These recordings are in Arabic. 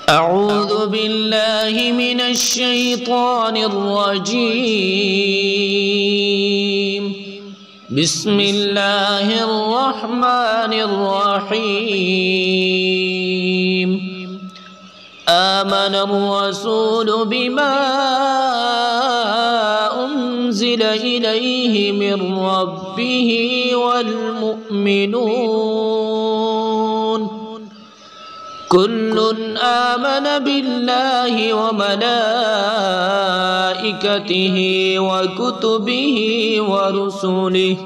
أعوذ بالله من الشيطان الرجيم. بسم الله الرحمن الرحيم. آمن الرسول بما أنزل إليه من ربه والمؤمنون كل آمن بالله وملائكته وكتبه ورسله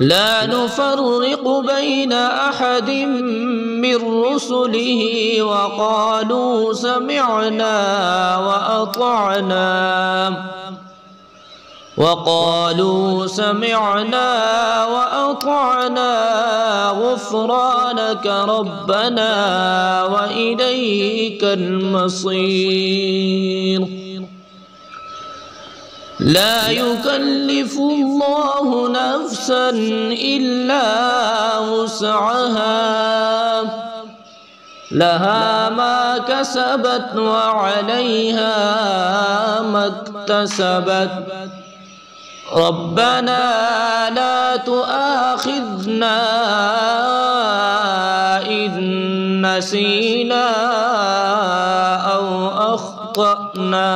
لا نفرق بين أحد من رسله وقالوا سمعنا وأطعنا غفرانك ربنا وإليك المصير. لا يكلف الله نفسا إلا وسعها لها ما كسبت وعليها ما اكتسبت ربنا لا تؤاخذنا إن نسينا أو أخطأنا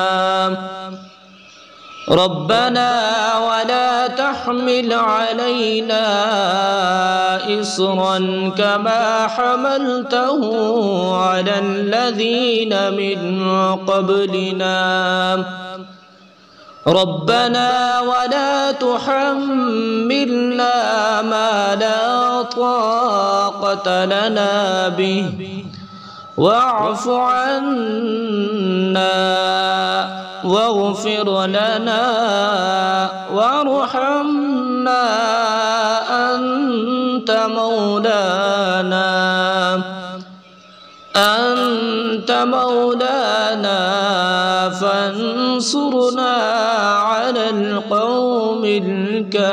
ربنا ولا تحمل علينا إصرا كما حملته على الذين من قبلنا ربنا ولا تحملنا ما لا طاقة لنا به واعف عنا واغفر لنا وارحمنا أنت مولانا فانصرنا على القوم الكافرين.